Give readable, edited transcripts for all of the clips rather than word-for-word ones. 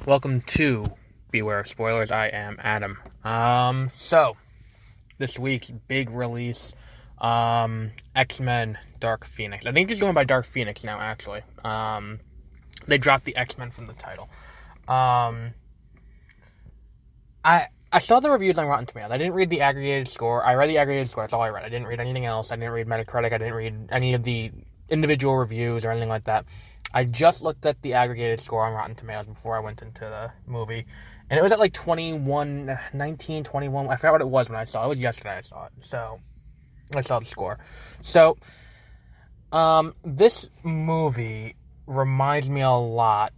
Welcome to Beware of Spoilers. I am Adam. So this week's big release, X-Men Dark Phoenix. I think it's going by Dark Phoenix now, actually. They dropped the X-Men from the title. I saw the reviews on Rotten Tomatoes. I didn't read the aggregated score. I read the aggregated score. That's all I read. I didn't read anything else. I didn't read Metacritic. I didn't read any of the individual reviews or anything like that. I just looked at the aggregated score on Rotten Tomatoes before I went into the movie. And it was at like 19, 21. I forgot what it was when I saw it. It was yesterday I saw it. So, I saw the score. So, this movie reminds me a lot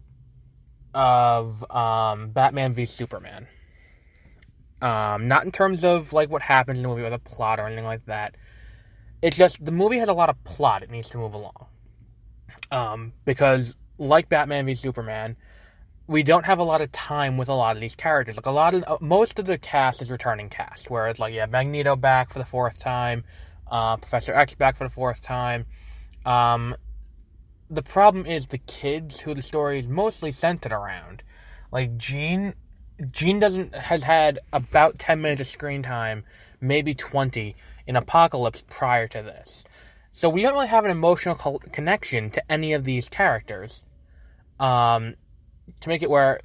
of Batman v Superman. Not in terms of like what happens in the movie or the plot or anything like that. It's just the movie has a lot of plot it needs to move along. Because like Batman v Superman, we don't have a lot of time with a lot of these characters. Like most of the cast is returning cast, where it's like you have Magneto back for the fourth time, Professor X back for the fourth time. The problem is the kids who the story is mostly centered around. Like Jean has had about 10 minutes of screen time, maybe 20, in Apocalypse prior to this. So we don't really have an emotional connection to any of these characters. To make it where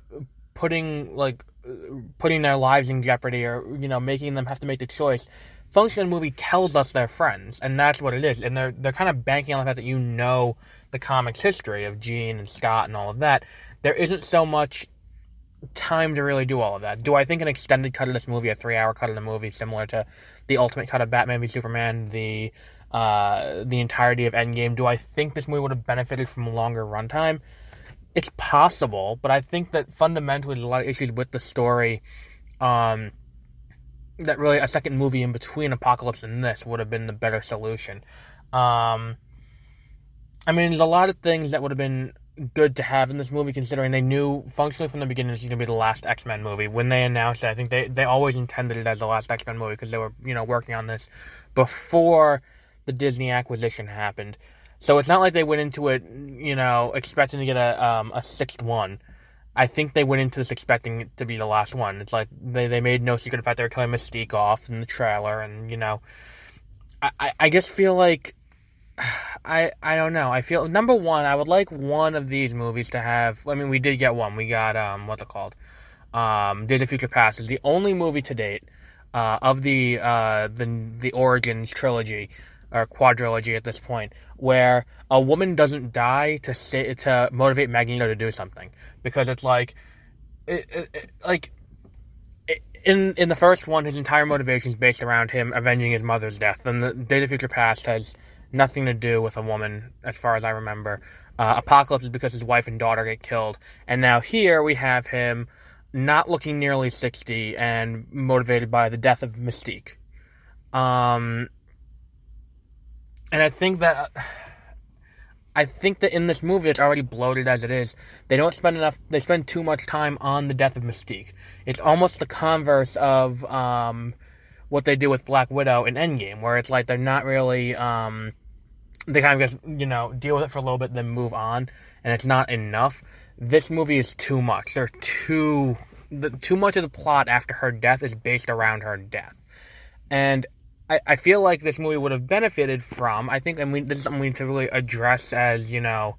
putting their lives in jeopardy or, making them have to make the choice. Function of the movie tells us they're friends, and that's what it is. And they're kind of banking on the fact that the comics history of Jean and Scott and all of that. There isn't so much time to really do all of that. Do I think an extended cut of this movie, a 3-hour cut of the movie, similar to the ultimate cut of Batman v Superman, the entirety of Endgame, do I think this movie would have benefited from a longer runtime? It's possible, but I think that fundamentally there's a lot of issues with the story, that really a second movie in between Apocalypse and this would have been the better solution. There's a lot of things that would have been good to have in this movie, considering they knew functionally from the beginning this was going to be the last X-Men movie. When they announced it, I think they always intended it as the last X-Men movie because they were, working on this before the Disney acquisition happened. So it's not like they went into it, expecting to get a sixth one. I think they went into this expecting it to be the last one. It's like they made no secret of the fact they were killing Mystique off in the trailer, and, I just feel like, I don't know. I feel, number one, I would like one of these movies to have, we did get one. We got, what's it called? Days of Future Past is the only movie to date, of the Origins trilogy, or quadrilogy at this point, where a woman doesn't die to motivate Magneto to do something, because it's like, in the first one, his entire motivation is based around him avenging his mother's death, and the Days of Future Past has nothing to do with a woman, as far as I remember. Apocalypse is because his wife and daughter get killed, and now here we have him not looking nearly 60 and motivated by the death of Mystique. And I think that in this movie, it's already bloated as it is. They spend too much time on the death of Mystique. It's almost the converse of what they do with Black Widow in Endgame, where it's like they're not really, they kind of just, deal with it for a little bit, then move on, and it's not enough. This movie is too much. Too much of the plot after her death is based around her death. And I feel like this movie would have benefited from, this is something we need to really address as, not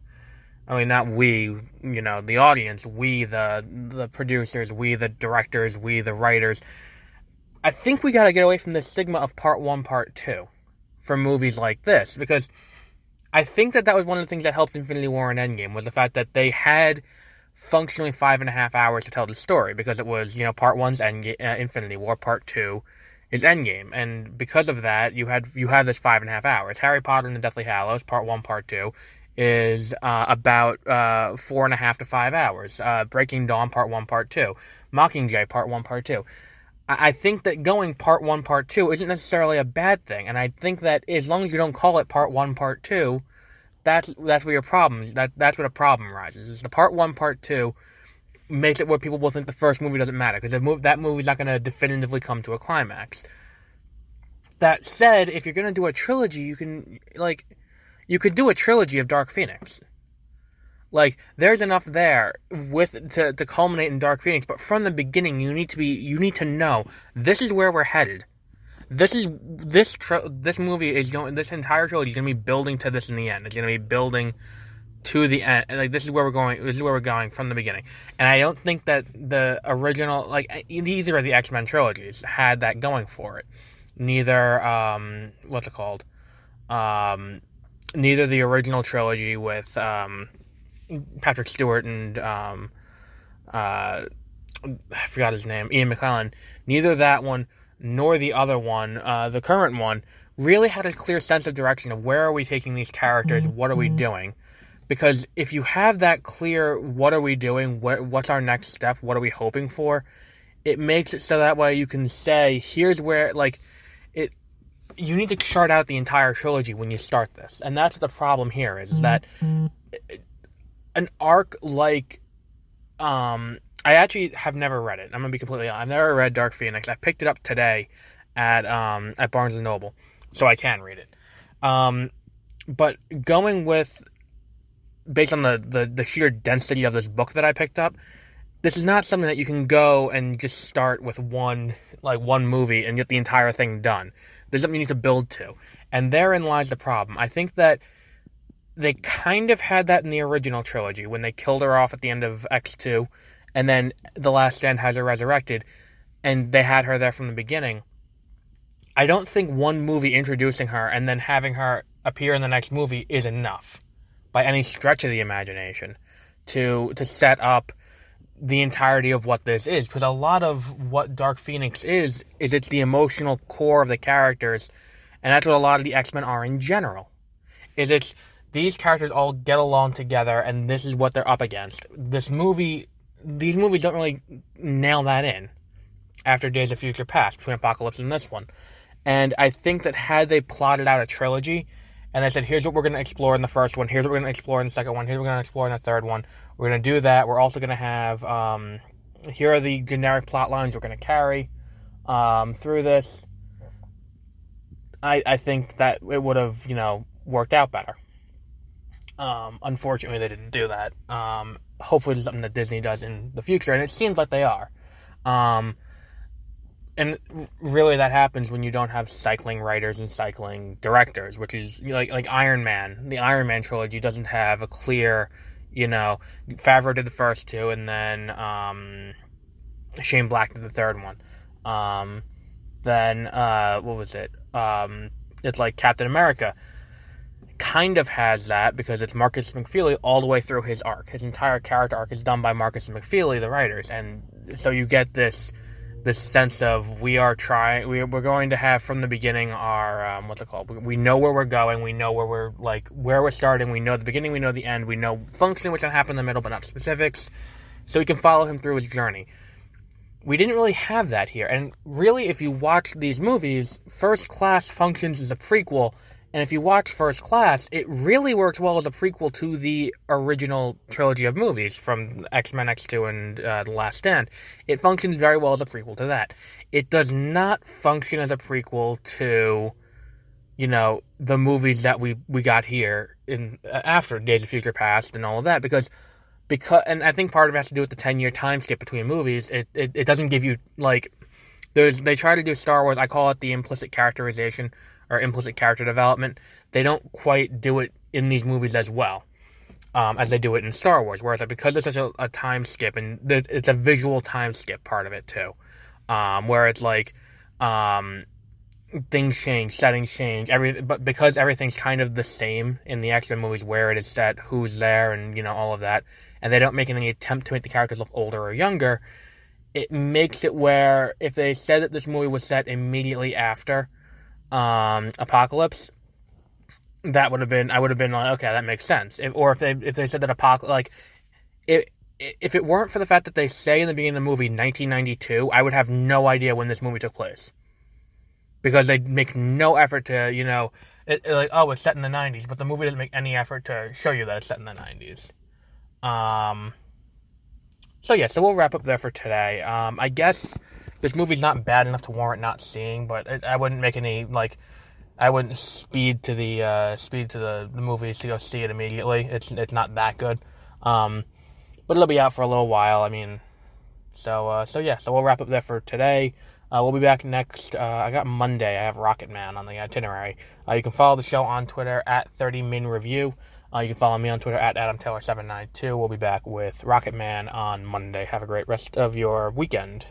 we, the audience, we, the producers, we, the directors, we, the writers. I think we got to get away from this stigma of part 1, part 2 for movies like this, because I think that was one of the things that helped Infinity War and Endgame, was the fact that they had functionally 5.5 hours to tell the story, because it was, part 1's Infinity War, part 2 is Endgame, and because of that, you have this 5.5 hours. Harry Potter and the Deathly Hallows, part 1, part 2, is about 4.5 to 5 hours. Breaking Dawn, part 1, part 2. Mockingjay, part 1, part 2. I think that going part 1, part 2 isn't necessarily a bad thing, and I think that as long as you don't call it part 1, part 2, that's where your problem, that's where the problem arises. Is the part 1, part 2 makes it where people will think the first movie doesn't matter, because that movie's not going to definitively come to a climax. That said, if you're going to do a trilogy, you could do a trilogy of Dark Phoenix. Like, there's enough there to culminate in Dark Phoenix, but from the beginning, you need to know this is where we're headed. This movie is going. This entire trilogy is going to be building to this in the end. It's going to be building to the end. And, like, this is where we're going. This is where we're going from the beginning. And I don't think that the original, like, either of the X-Men trilogies had that going for it. Neither what's it called? Neither the original trilogy with Patrick Stewart and I forgot his name, Ian McKellen. Neither that one nor the other one, the current one, really had a clear sense of direction of where are we taking these characters, what are we doing? Because if you have that clear, what are we doing, what's our next step, what are we hoping for, it makes it so that way you can say, here's where, like, you need to chart out the entire trilogy when you start this. And that's the problem here, is that an arc like, I actually have never read it. I'm going to be completely honest. I've never read Dark Phoenix. I picked it up today at Barnes & Noble, so I can read it. But going with, based on the sheer density of this book that I picked up, this is not something that you can go and just start with one movie and get the entire thing done. There's something you need to build to. And therein lies the problem. I think that they kind of had that in the original trilogy when they killed her off at the end of X2, and then The Last Stand has her resurrected, and they had her there from the beginning. I don't think one movie introducing her and then having her appear in the next movie is enough, by any stretch of the imagination, to set up the entirety of what this is. Because a lot of what Dark Phoenix is it's the emotional core of the characters, and that's what a lot of the X-Men are in general. It's these characters all get along together, and this is what they're up against. These movies don't really nail that in after Days of Future Past, between Apocalypse and this one. And I think that had they plotted out a trilogy, and they said, here's what we're going to explore in the first one, here's what we're going to explore in the second one, here's what we're going to explore in the third one, we're going to do that, we're also going to have, here are the generic plot lines we're going to carry through this, I think that it would have, worked out better. Unfortunately, they didn't do that. Hopefully it's something that Disney does in the future, and it seems like they are. And really that happens when you don't have cycling writers and cycling directors, which is like Iron Man. The Iron Man trilogy doesn't have a clear, Favreau did the first two, and then Shane Black did the third one. Then what was it? It's like Captain America kind of has that, because it's Marcus McFeely all the way through his arc. His entire character arc is done by Marcus and McFeely, the writers, and so you get this sense of we're going to have from the beginning our what's it called? We know where we're going, we know where we're starting, we know the beginning, we know the end, we know functionally what's going to happen in the middle, but not specifics, so we can follow him through his journey. We didn't really have that here, and really, if you watch these movies, First Class functions as a prequel. And if you watch First Class, it really works well as a prequel to the original trilogy of movies from X-Men, X2, and The Last Stand. It functions very well as a prequel to that. It does not function as a prequel to, the movies that we got here in after Days of Future Past and all of that, because and I think part of it has to do with the 10-year time skip between movies. It doesn't give you, they try to do Star Wars, I call it the implicit characterization, or implicit character development. They don't quite do it in these movies as well as they do it in Star Wars. Whereas because it's such a time skip, and it's a visual time skip part of it too, where it's like things change, settings change, but because everything's kind of the same in the X-Men movies, where it is set, who's there, and all of that, and they don't make any attempt to make the characters look older or younger, it makes it where if they said that this movie was set immediately after Apocalypse, I would have been like, okay, that makes sense. If they said that Apocalypse, if it weren't for the fact that they say in the beginning of the movie 1992, I would have no idea when this movie took place, because they make no effort to it's set in the 90s, but the movie doesn't make any effort to show you that it's set in the 90s. So we'll wrap up there for today. I guess this movie's not bad enough to warrant not seeing, but I wouldn't make any, I wouldn't speed to the movies to go see it immediately. It's not that good. But it'll be out for a little while. I mean, so we'll wrap up there for today. We'll be back next. I got Monday. I have Rocket Man on the itinerary. You can follow the show on Twitter at 30min Review. You can follow me on Twitter at AdamTaylor792. We'll be back with Rocket Man on Monday. Have a great rest of your weekend.